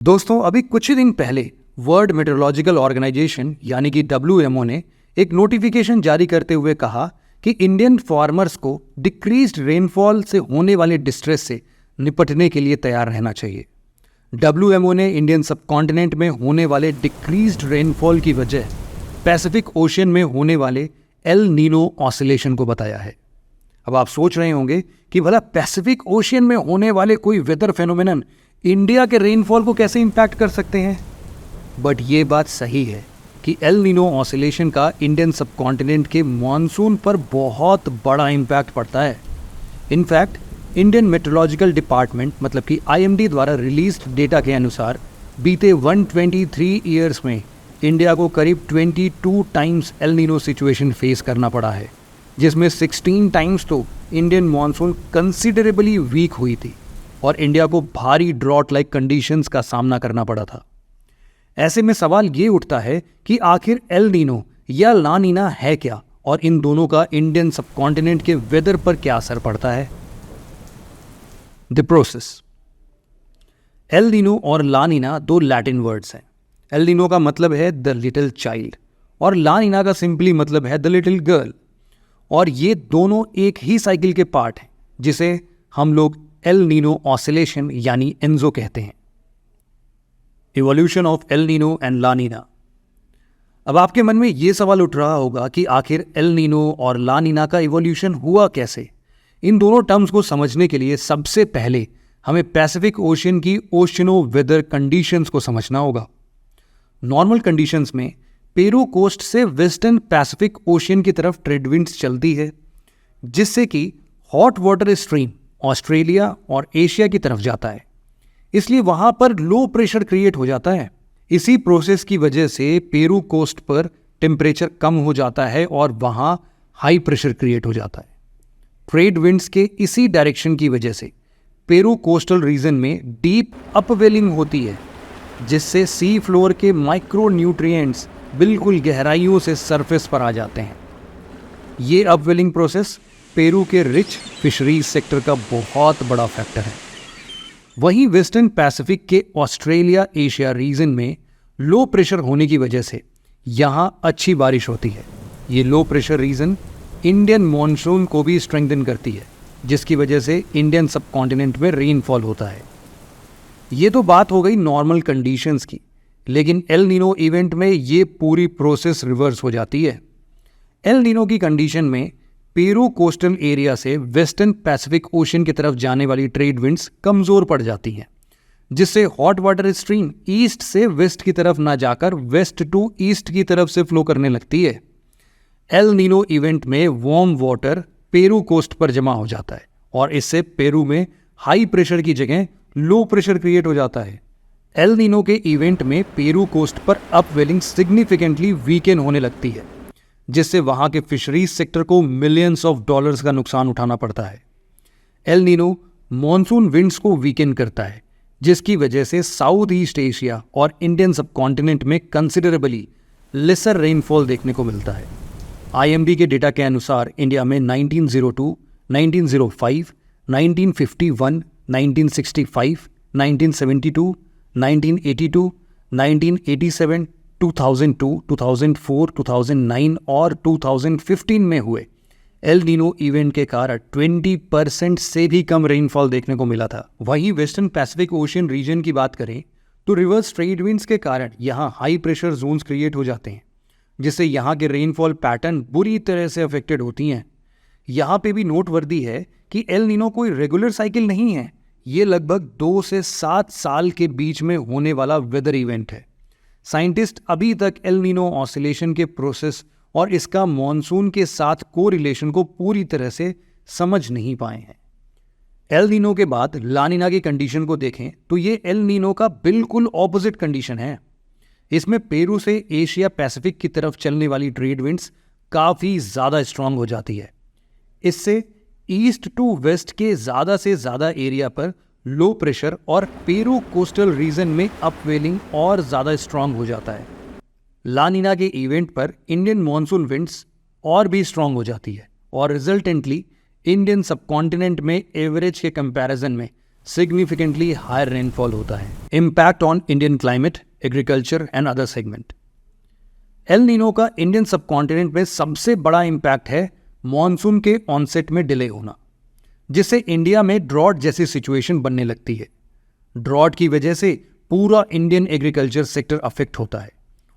दोस्तों, अभी कुछ ही दिन पहले वर्ल्ड मेट्रोलॉजिकल ऑर्गेनाइजेशन यानी कि WMO ने एक नोटिफिकेशन जारी करते हुए कहा कि इंडियन फार्मर्स को डिक्रीज्ड रेनफॉल से होने वाले डिस्ट्रेस से निपटने के लिए तैयार रहना चाहिए। WMO ने इंडियन सबकॉन्टिनेंट में होने वाले डिक्रीज्ड रेनफॉल की वजह पैसिफिक ओशन में होने वाले एल नीनो ऑसिलेशन को बताया है। अब आप सोच रहे होंगे कि भला पैसिफिक ओशन में होने वाले कोई वेदर फेनोमेनन इंडिया के रेनफॉल को कैसे इंपैक्ट कर सकते हैं। बट ये बात सही है कि एल नीनो ऑसिलेशन का इंडियन सबकॉन्टिनेंट के मॉनसून पर बहुत बड़ा इम्पैक्ट पड़ता है। इनफैक्ट इंडियन मेट्रोलॉजिकल डिपार्टमेंट मतलब कि IMD द्वारा रिलीज्ड डेटा के अनुसार बीते 123 ईयर्स में इंडिया को करीब 22 times El Nino situation face करना पड़ा है, जिसमें 16 टाइम्स तो इंडियन मॉनसून कंसिडरेबली वीक हुई थी और इंडिया को भारी ड्रॉट लाइक कंडीशंस का सामना करना पड़ा था। ऐसे में सवाल ये उठता है कि आखिर एल नीनो या ला नीना है क्या और इन दोनों का इंडियन सबकॉन्टिनेंट के वेदर पर क्या असर पड़ता है। The process. एल नीनो और ला नीना दो लैटिन वर्ड्स हैं। एल नीनो का मतलब है द लिटिल चाइल्ड और ला नीना का सिंपली मतलब है द लिटिल गर्ल, और ये दोनों एक ही साइकिल के पार्ट हैं जिसे हम लोग एल नीनो ऑसिलेशन यानी एन्जो कहते हैं। Evolution of El Nino and La Nina. अब आपके मन में ये सवाल उठ रहा होगा कि आखिर एल नीनो और ला नीना का इवोल्यूशन हुआ कैसे। इन दोनों टर्म्स को समझने के लिए सबसे पहले हमें पैसिफिक ओशन की ओशनो वेदर कंडीशंस को समझना होगा। नॉर्मल कंडीशंस में पेरू कोस्ट से वेस्टर्न पैसिफिक ओशन की तरफ ट्रेड विंड्स चलती है, जिससे कि हॉट वाटर स्ट्रीम ऑस्ट्रेलिया और एशिया की तरफ जाता है। इसलिए वहां पर लो प्रेशर क्रिएट हो जाता है। इसी प्रोसेस की वजह से पेरू कोस्ट पर टेम्परेचर कम हो जाता है और वहां हाई प्रेशर क्रिएट हो जाता है। ट्रेड विंड्स के इसी डायरेक्शन की वजह से पेरू कोस्टल रीजन में डीप अपवेलिंग होती है, जिससे सी फ्लोर के माइक्रो न्यूट्रिएंट्स बिल्कुल गहराइयों से सरफेस पर आ जाते हैं। ये अपवेलिंग प्रोसेस पेरू के रिच फिशरीज सेक्टर का बहुत बड़ा फैक्टर है। वहीं वेस्टर्न पैसिफिक के ऑस्ट्रेलिया एशिया रीजन में लो प्रेशर होने की वजह से यहाँ अच्छी बारिश होती है। ये low pressure region Indian monsoon को भी स्ट्रेंथन करती है, जिसकी वजह से इंडियन सबकॉन्टिनेंट में रेनफॉल होता है। ये तो बात हो गई नॉर्मल कंडीशंस की, लेकिन एल नीनो इवेंट में ये पूरी प्रोसेस रिवर्स हो जाती है। एल नीनो की कंडीशन में पेरू कोस्टल एरिया से वेस्टर्न पैसिफिक ओशन की तरफ जाने वाली ट्रेड विंड्स कमज़ोर पड़ जाती हैं, जिससे हॉट वाटर स्ट्रीम ईस्ट से वेस्ट की तरफ ना जाकर वेस्ट टू ईस्ट की तरफ से फ्लो करने लगती है। एल नीनो इवेंट में वार्म वाटर पेरू कोस्ट पर जमा हो जाता है और इससे पेरू में हाई प्रेशर की जगह लो प्रेशर क्रिएट हो जाता है। एल नीनो के इवेंट में पेरू कोस्ट पर अपवेलिंग सिग्निफिकेंटली वीकेन होने लगती है, जिससे वहां के फिशरीज सेक्टर को मिलियंस ऑफ डॉलर्स का नुकसान उठाना पड़ता है। एल नीनो मॉनसून विंड्स को वीकेन करता है, जिसकी वजह से साउथ ईस्ट एशिया और इंडियन सबकॉन्टिनेंट में कंसिडरेबली लेसर रेनफॉल देखने को मिलता है। IMD के डेटा के अनुसार इंडिया में 1902, 1905, 1951, 1965, 1972, 1982, 1987, 2002, 2004, 2009 और 2015 में हुए एल नीनो इवेंट के कारण 20% से भी कम रेनफॉल देखने को मिला था। वहीं वेस्टर्न पैसिफिक ओशन रीजन की बात करें तो रिवर्स ट्रेड विंड्स के कारण यहाँ हाई प्रेशर जोन्स क्रिएट हो जाते हैं, जिससे यहाँ के रेनफॉल पैटर्न बुरी तरह से अफेक्टेड होती हैं। यहाँ पे भी नोटवर्दी है कि एल नीनो कोई रेगुलर साइकिल नहीं है। ये लगभग 2 से 7 साल के बीच में होने वाला वेदर इवेंट है। साइंटिस्ट अभी तक एल नीनो ऑसिलेशन के प्रोसेस और इसका मॉनसून के साथ कोरिलेशन को पूरी तरह से समझ नहीं पाए हैं। एल नीनो के बाद ला नीना की कंडीशन को देखें तो ये एल नीनो का बिल्कुल ऑपोजिट कंडीशन है। इसमें पेरू से एशिया पैसिफिक की तरफ चलने वाली ट्रेड विंड्स काफ़ी ज़्यादा स्ट्रांग हो जाती है। इससे ईस्ट टू वेस्ट के ज़्यादा से ज़्यादा एरिया पर लो प्रेशर और पेरू कोस्टल रीजन में अपवेलिंग और ज़्यादा स्ट्रांग हो जाता है। ला नीना के इवेंट पर इंडियन मॉनसून विंड्स और भी स्ट्रांग हो जाती है और रिजल्टेंटली इंडियन सबकॉन्टिनेंट में एवरेज के कंपैरिजन में सिग्निफिकेंटली हायर रेनफॉल होता है। Impact on Indian climate, agriculture and other segment. El Nino का इंडियन सबकॉन्टिनेंट में सबसे बड़ा इम्पैक्ट है मॉनसून के ऑनसेट में डिले होना, जिससे इंडिया में ड्रॉट जैसी सिचुएशन बनने लगती है। ड्रॉट की वजह से पूरा इंडियन एग्रीकल्चर सेक्टर अफेक्ट होता है,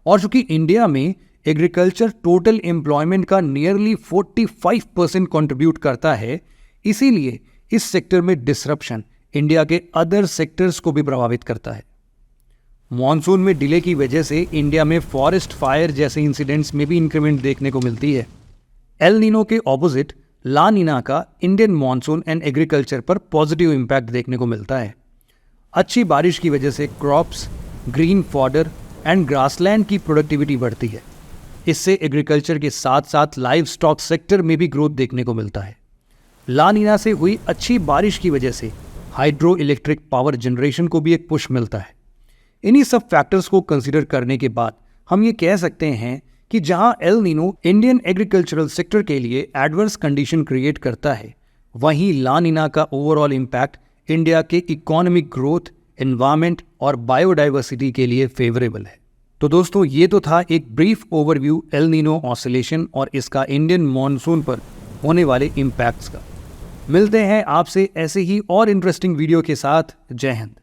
और चूंकि इंडिया में एग्रीकल्चर टोटल एम्प्लॉयमेंट का नियरली 45% कंट्रीब्यूट करता है, इसीलिए इस सेक्टर में डिसरप्शन इंडिया के अदर सेक्टर्स को भी प्रभावित करता है। मॉनसून में डिले की वजह से इंडिया में फॉरेस्ट फायर जैसे इंसिडेंट्स में भी इंक्रीमेंट देखने को मिलती है। एल नीनो के ऑपोजिट ला नीना का इंडियन मॉनसून एंड एग्रीकल्चर पर पॉजिटिव इम्पैक्ट देखने को मिलता है। अच्छी बारिश की वजह से crops, green fodder and grassland की प्रोडक्टिविटी बढ़ती है। इससे एग्रीकल्चर के साथ साथ लाइव स्टॉक सेक्टर में भी ग्रोथ देखने को मिलता है। ला नीना से हुई अच्छी बारिश की वजह से हाइड्रो इलेक्ट्रिक पावर जनरेशन को भी एक पुश मिलता है। इन्हीं सब फैक्टर्स को कंसीडर करने के बाद हम ये कह सकते हैं कि जहां El Nino Indian agricultural sector के लिए एडवर्स कंडीशन क्रिएट करता है, वहीं ला नीना का ओवरऑल इम्पैक्ट इंडिया के इकोनॉमिक ग्रोथ, एनवायरमेंट और बायोडाइवर्सिटी के लिए फेवरेबल है। तो दोस्तों, ये तो था एक brief overview El Nino oscillation और इसका इंडियन मॉनसून पर होने वाले इम्पैक्ट्स का। मिलते हैं आपसे ऐसे ही और इंटरेस्टिंग वीडियो के साथ। जय हिंद।